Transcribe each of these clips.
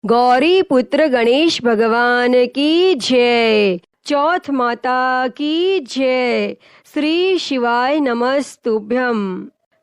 गौरी पुत्र गणेश भगवान की जय। चौथ माता की जय। श्री शिवाय नमस्तुभ्यम।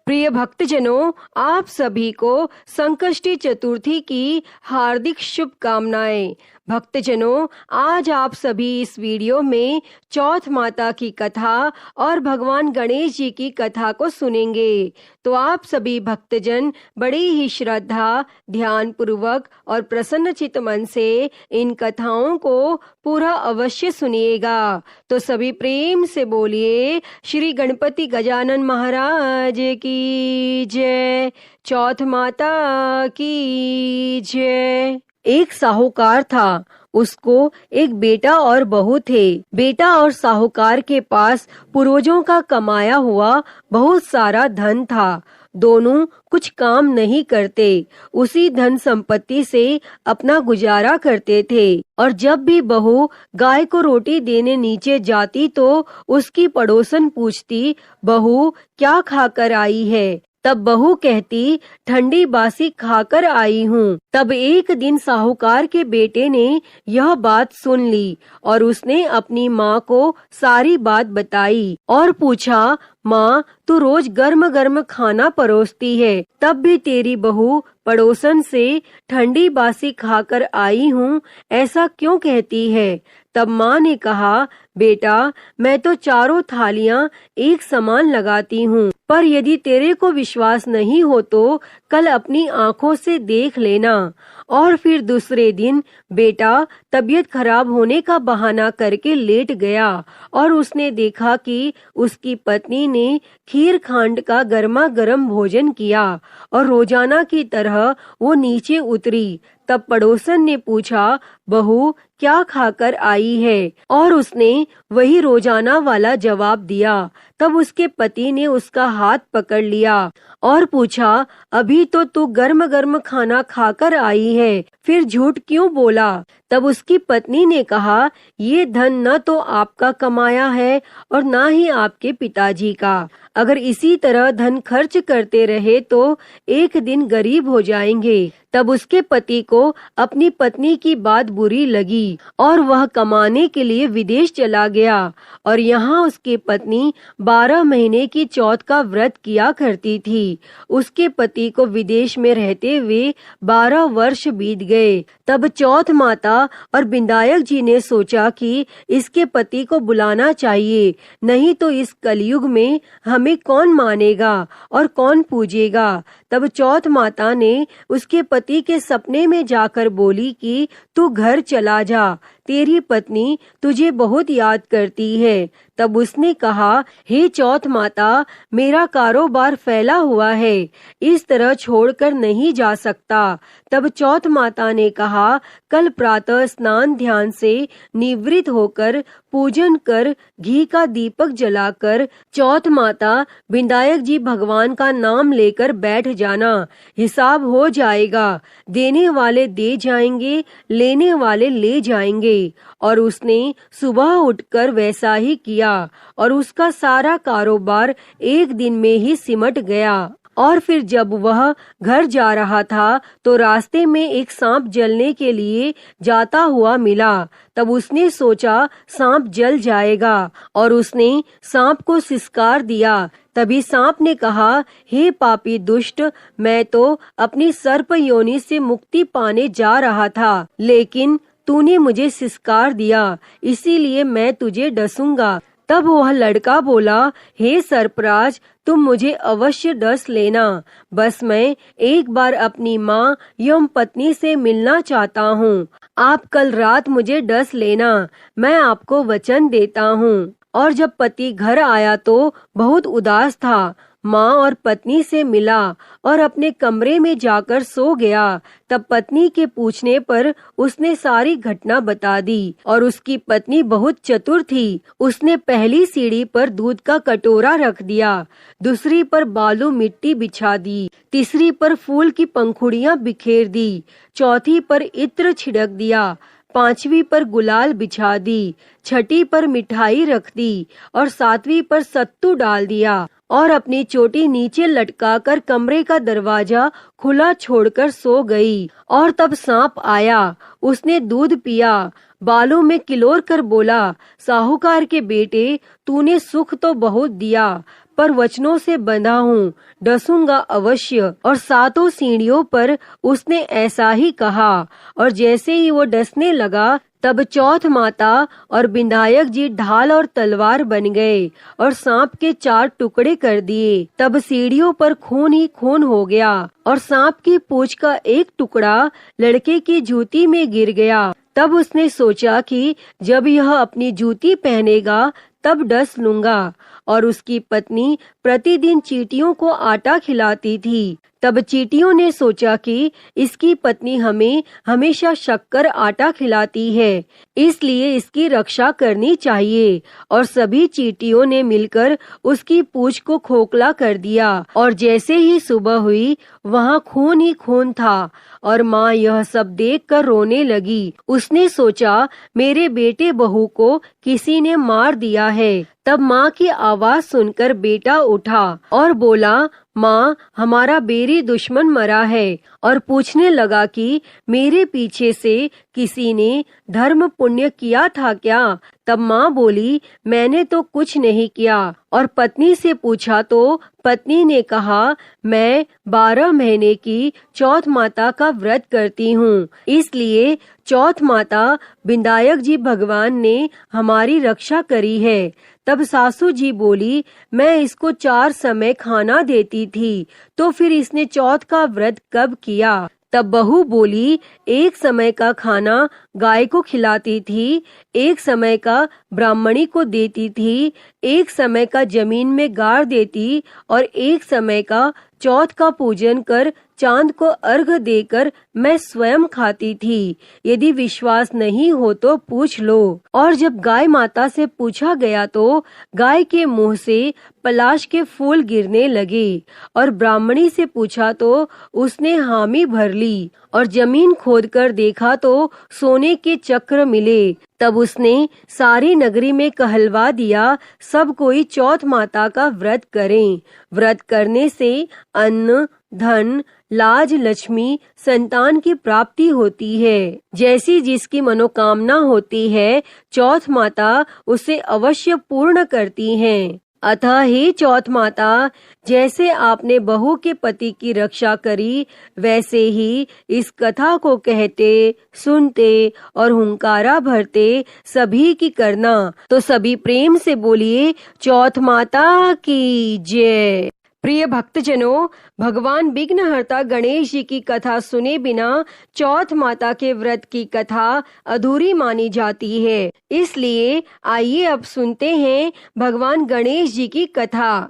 प्रिय भक्तजनों, आप सभी को संकष्टी चतुर्थी की हार्दिक शुभकामनाएं। भक्तजनों, आज आप सभी इस वीडियो में चौथ माता की कथा और भगवान गणेश जी की कथा को सुनेंगे। तो आप सभी भक्तजन बड़ी ही श्रद्धा, ध्यान पूर्वक और प्रसन्नचित्त मन से इन कथाओं को पूरा अवश्य सुनिएगा। तो सभी प्रेम से बोलिए श्री गणपति गजानन महाराज की जय। चौथ माता की जय। एक साहूकार था, उसको एक बेटा और बहू थे। बेटा और साहूकार के पास पूर्वजों का कमाया हुआ बहुत सारा धन था। दोनों कुछ काम नहीं करते, उसी धन संपत्ति से अपना गुजारा करते थे। और जब भी बहू गाय को रोटी देने नीचे जाती तो उसकी पड़ोसन पूछती, बहू क्या खाकर आई है? तब बहू कहती, ठंडी बासी खाकर आई हूँ। तब एक दिन साहूकार के बेटे ने यह बात सुन ली और उसने अपनी माँ को सारी बात बताई और पूछा, माँ तू रोज गर्म गर्म खाना परोसती है, तब भी तेरी बहू पड़ोसन से ठंडी बासी खाकर आई हूँ ऐसा क्यों कहती है? तब माँ ने कहा, बेटा मैं तो चारों थालियां एक समान लगाती हूँ, पर यदि तेरे को विश्वास नहीं हो तो कल अपनी आँखों से देख लेना। और फिर दूसरे दिन बेटा तबीयत खराब होने का बहाना करके लेट गया और उसने देखा कि उसकी पत्नी ने खीर खांड का गर्मा गर्म भोजन किया और रोजाना की तरह वो नीचे उतरी। तब पड़ोसन ने पूछा, बहू क्या खाकर आई है? और उसने वही रोजाना वाला जवाब दिया। तब उसके पति ने उसका हाथ पकड़ लिया और पूछा, अभी तो तू गर्म गर्म खाना खाकर आई है, फिर झूठ क्यों बोला? तब उसकी पत्नी ने कहा, ये धन न तो आपका कमाया है और न ही आपके पिताजी का। अगर इसी तरह धन खर्च करते रहे तो एक दिन गरीब हो जाएंगे। तब उसके पति को अपनी पत्नी की बात बुरी लगी और वह कमाने के लिए विदेश चला गया और यहाँ उसकी पत्नी 12 महीने की चौथ का व्रत किया करती थी। उसके पति को विदेश में रहते हुए 12 वर्ष बीत गए। तब चौथ माता और विनायक जी ने सोचा कि इसके पति को बुलाना चाहिए, नहीं तो इस कलयुग में हमें कौन मानेगा और कौन पूजेगा। तब चौथ माता ने उसके पति के सपने में जाकर बोली कि तू घर चला जा, तेरी पत्नी तुझे बहुत याद करती है। तब उसने कहा, हे चौथ माता, मेरा कारोबार फैला हुआ है, इस तरह छोड़कर नहीं जा सकता। तब चौथ माता ने कहा, कल प्रातः स्नान ध्यान से निवृत्त होकर पूजन कर घी का दीपक जलाकर चौथ माता विनायक जी भगवान का नाम लेकर बैठ जाना, हिसाब हो जाएगा। देने वाले दे जाएंगे, लेने वाले ले जाएंगे। और उसने सुबह उठकर वैसा ही किया और उसका सारा कारोबार एक दिन में ही सिमट गया। और फिर जब वह घर जा रहा था तो रास्ते में एक सांप जलने के लिए जाता हुआ मिला। तब उसने सोचा सांप जल जाएगा और उसने सांप को सिसकार दिया। तभी सांप ने कहा, हे पापी दुष्ट, मैं तो अपनी सर्प योनि से मुक्ति पाने जा रहा था, लेकिन तूने मुझे सिसकार दिया, इसीलिए मैं तुझे डसूंगा। तब वह लड़का बोला, हे सर्पराज, तुम मुझे अवश्य डस लेना, बस मैं एक बार अपनी माँ यम पत्नी से मिलना चाहता हूँ। आप कल रात मुझे डस लेना, मैं आपको वचन देता हूँ। और जब पति घर आया तो बहुत उदास था। माँ और पत्नी से मिला और अपने कमरे में जाकर सो गया। तब पत्नी के पूछने पर उसने सारी घटना बता दी और उसकी पत्नी बहुत चतुर थी। उसने पहली सीढ़ी पर दूध का कटोरा रख दिया, दूसरी पर बालू मिट्टी बिछा दी, तीसरी पर फूल की पंखुड़ियाँ बिखेर दी, चौथी पर इत्र छिड़क दिया, पांचवी पर गुलाल बिछा दी, छठी पर मिठाई रख दी और सातवीं पर सत्तू डाल दिया और अपनी चोटी नीचे लटकाकर कमरे का दरवाजा खुला छोड़कर सो गई। और तब सांप आया, उसने दूध पिया, बालों में किलोर कर बोला, साहूकार के बेटे, तूने सुख तो बहुत दिया, पर वचनों से बंधा हूँ, डसूंगा अवश्य। और 7 सीढ़ियों पर उसने ऐसा ही कहा। और जैसे ही वो डसने लगा, तब चौथ माता और विनायक जी ढाल और तलवार बन गए और सांप के 4 टुकड़े कर दिए। तब सीढ़ियों पर खून ही खून हो गया और सांप की पूंछ का एक टुकड़ा लड़के की जूती में गिर गया। तब उसने सोचा कि जब यह अपनी जूती पहनेगा तब डस लूंगा। और उसकी पत्नी प्रतिदिन चींटियों को आटा खिलाती थी। तब चींटियों ने सोचा कि इसकी पत्नी हमें हमेशा शक्कर आटा खिलाती है, इसलिए इसकी रक्षा करनी चाहिए। और सभी चींटियों ने मिलकर उसकी पूंछ को खोखला कर दिया। और जैसे ही सुबह हुई, वहाँ खून ही खून था। और माँ यह सब देखकर रोने लगी। उसने सोचा, मेरे बेटे बहू को किसी ने मार दिया है। तब माँ की आवाज सुनकर बेटा उठा और बोला, माँ, हमारा बेरी दुश्मन मरा है। और पूछने लगा कि मेरे पीछे से किसी ने धर्म पुण्य किया था क्या? तब माँ बोली, मैंने तो कुछ नहीं किया। और पत्नी से पूछा तो पत्नी ने कहा, मैं 12 महीने की चौथ माता का व्रत करती हूँ, इसलिए चौथ माता विनायक जी भगवान ने हमारी रक्षा करी है। तब सासू जी बोली, मैं इसको 4 समय खाना देती थी, तो फिर इसने चौथ का व्रत कब किया? तब बहू बोली, 1 समय का खाना गाय को खिलाती थी, 1 समय का ब्राह्मणी को देती थी, 1 समय का जमीन में गाड़ देती और 1 समय का चौथ का पूजन कर चांद को अर्घ देकर मैं स्वयं खाती थी। यदि विश्वास नहीं हो तो पूछ लो। और जब गाय माता से पूछा गया तो गाय के मुंह से पलाश के फूल गिरने लगे। और ब्राह्मणी से पूछा तो उसने हामी भर ली। और जमीन खोदकर देखा तो सोने के चक्र मिले। तब उसने सारी नगरी में कहलवा दिया, सब कोई चौथ माता का व्रत करें। व्रत करने से अन्न, धन, लाज, लक्ष्मी, संतान की प्राप्ति होती है। जैसी जिसकी मनोकामना होती है, चौथ माता उसे अवश्य पूर्ण करती हैं। अतः हे चौथ माता, जैसे आपने बहू के पति की रक्षा करी, वैसे ही इस कथा को कहते, सुनते और हुंकारा भरते सभी की करना। तो सभी प्रेम से बोलिए, चौथ माता की जय। प्रिय भक्तजनों, भगवान विघ्नहर्ता गणेश जी की कथा सुने बिना चौथ माता के व्रत की कथा अधूरी मानी जाती है। इसलिए आइए अब सुनते हैं भगवान गणेश जी की कथा।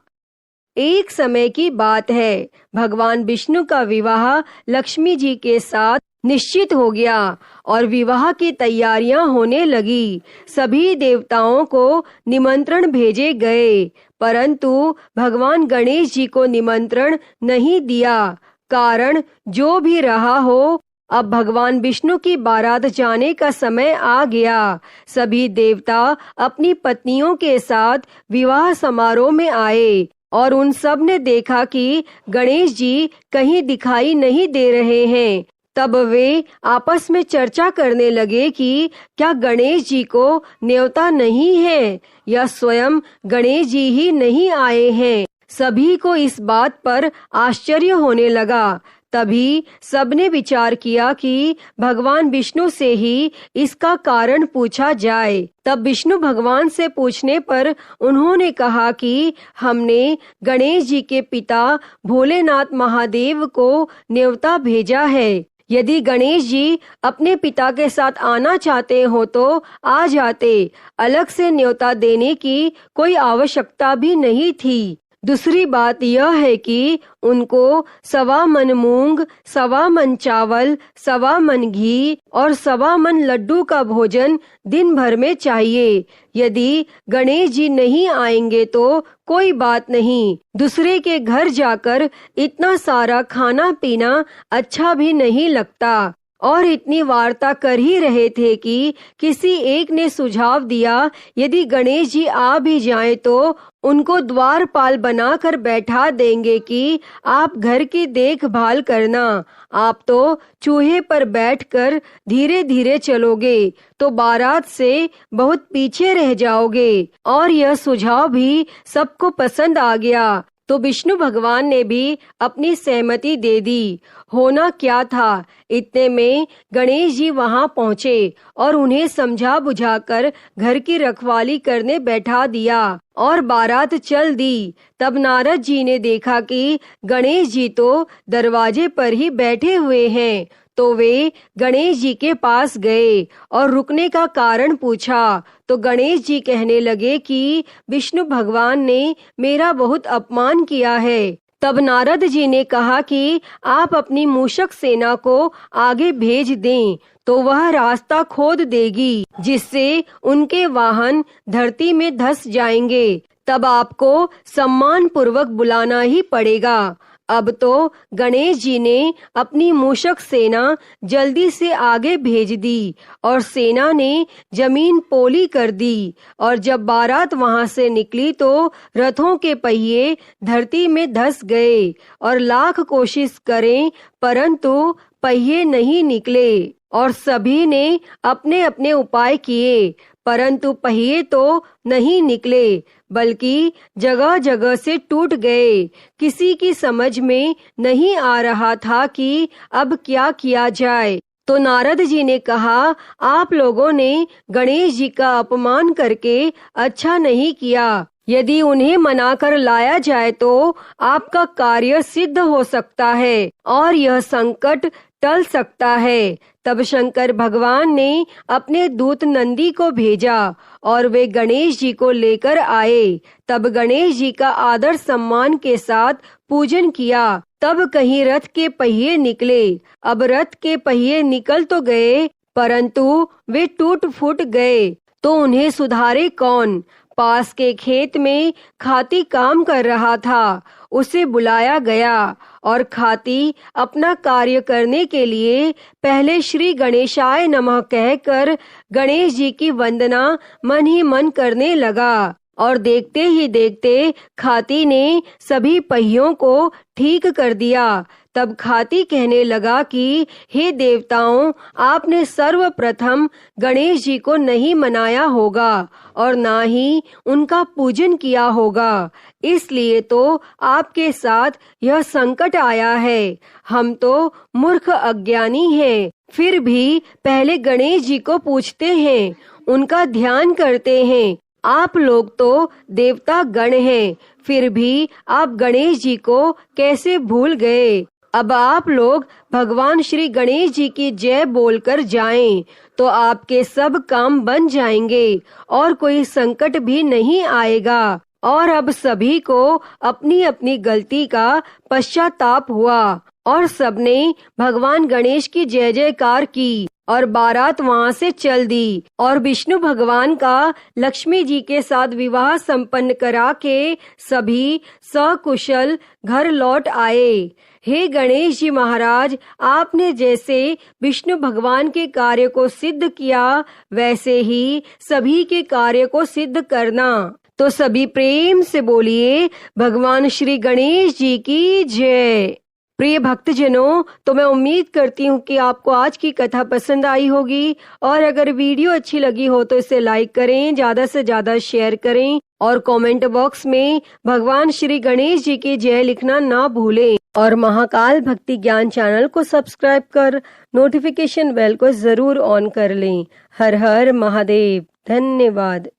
एक समय की बात है, भगवान विष्णु का विवाह लक्ष्मी जी के साथ निश्चित हो गया और विवाह की तैयारियां होने लगी। सभी देवताओं को निमंत्रण भेजे गए, परंतु भगवान गणेश जी को निमंत्रण नहीं दिया। कारण जो भी रहा हो, अब भगवान विष्णु की बारात जाने का समय आ गया। सभी देवता अपनी पत्नियों के साथ विवाह समारोह में आए और उन सब ने देखा कि गणेश जी कहीं दिखाई नहीं दे रहे हैं। तब वे आपस में चर्चा करने लगे कि क्या गणेश जी को न्योता नहीं है या स्वयं गणेश जी ही नहीं आए हैं। सभी को इस बात पर आश्चर्य होने लगा। तभी सबने विचार किया कि भगवान विष्णु से ही इसका कारण पूछा जाए। तब विष्णु भगवान से पूछने पर उन्होंने कहा कि हमने गणेश जी के पिता भोलेनाथ महादेव को न्योता भेजा है। यदि गणेश जी अपने पिता के साथ आना चाहते हो तो आ जाते, अलग से न्योता देने की कोई आवश्यकता भी नहीं थी। दूसरी बात यह है कि उनको 1.25 मन मूंग, 1.25 मन चावल, 1.25 मन घी और 1.25 मन लड्डू का भोजन दिन भर में चाहिए। यदि गणेश जी नहीं आएंगे तो कोई बात नहीं, दूसरे के घर जाकर इतना सारा खाना पीना अच्छा भी नहीं लगता। और इतनी वार्ता कर ही रहे थे कि किसी एक ने सुझाव दिया, यदि गणेश जी आ भी जाएं तो उनको द्वारपाल बनाकर बैठा देंगे कि आप घर की देखभाल करना। आप तो चूहे पर बैठकर धीरे धीरे चलोगे तो बारात से बहुत पीछे रह जाओगे। और यह सुझाव भी सबको पसंद आ गया तो विष्णु भगवान ने भी अपनी सहमति दे दी। होना क्या था, इतने में गणेश जी वहां पहुँचे और उन्हें समझा बुझाकर घर की रखवाली करने बैठा दिया और बारात चल दी। तब नारद जी ने देखा कि गणेश जी तो दरवाजे पर ही बैठे हुए हैं, तो वे गणेश जी के पास गए और रुकने का कारण पूछा। तो गणेश जी कहने लगे कि विष्णु भगवान ने मेरा बहुत अपमान किया है। तब नारद जी ने कहा कि आप अपनी मूषक सेना को आगे भेज दें तो वह रास्ता खोद देगी, जिससे उनके वाहन धरती में धंस जाएंगे। तब आपको सम्मान पूर्वक बुलाना ही पड़ेगा। अब तो गणेश जी ने अपनी मूषक सेना जल्दी से आगे भेज दी और सेना ने जमीन पोली कर दी। और जब बारात वहां से निकली तो रथों के पहिए धरती में धंस गए और लाख कोशिश करें परंतु पहिए नहीं निकले। और सभी ने अपने अपने उपाय किए परंतु पहिए तो नहीं निकले, बल्कि जगह जगह से टूट गए। किसी की समझ में नहीं आ रहा था कि अब क्या किया जाए। तो नारद जी ने कहा, आप लोगों ने गणेश जी का अपमान करके अच्छा नहीं किया। यदि उन्हें मनाकर लाया जाए तो आपका कार्य सिद्ध हो सकता है और यह संकट टल सकता है। तब शंकर भगवान ने अपने दूत नंदी को भेजा और वे गणेश जी को लेकर आए। तब गणेश जी का आदर सम्मान के साथ पूजन किया। तब कहीं रथ के पहिए निकले। अब रथ के पहिए निकल तो गए परंतु वे टूट फूट गए, तो उन्हें सुधारे कौन। पास के खेत में खाती काम कर रहा था, उसे बुलाया गया और खाती अपना कार्य करने के लिए पहले श्री गणेशाय नमः कहकर गणेश जी की वंदना मन ही मन करने लगा। और देखते ही देखते खाती ने सभी पहियों को ठीक कर दिया। तब खाती कहने लगा कि हे देवताओं, आपने सर्वप्रथम गणेश जी को नहीं मनाया होगा और ना ही उनका पूजन किया होगा, इसलिए तो आपके साथ यह संकट आया है। हम तो मूर्ख अज्ञानी हैं, फिर भी पहले गणेश जी को पूजते हैं, उनका ध्यान करते हैं। आप लोग तो देवता गण हैं, फिर भी आप गणेश जी को कैसे भूल गए। अब आप लोग भगवान श्री गणेश जी की जय बोलकर जाएं, तो आपके सब काम बन जाएंगे और कोई संकट भी नहीं आएगा। और अब सभी को अपनी अपनी गलती का पश्चाताप हुआ और सबने भगवान गणेश की जय जयकार की और बारात वहां से चल दी। और विष्णु भगवान का लक्ष्मी जी के साथ विवाह संपन्न करा के सभी सकुशल घर लौट आए। हे गणेश जी महाराज, आपने जैसे विष्णु भगवान के कार्य को सिद्ध किया, वैसे ही सभी के कार्य को सिद्ध करना। तो सभी प्रेम से बोलिए भगवान श्री गणेश जी की जय। प्रिय भक्तजनों, तो मैं उम्मीद करती हूँ कि आपको आज की कथा पसंद आई होगी और अगर वीडियो अच्छी लगी हो तो इसे लाइक करें, ज्यादा से ज्यादा शेयर करें और कमेंट बॉक्स में भगवान श्री गणेश जी की जय लिखना ना भूलें। और महाकाल भक्ति ज्ञान चैनल को सब्सक्राइब कर नोटिफिकेशन बेल को जरूर ऑन कर लें। हर हर महादेव। धन्यवाद।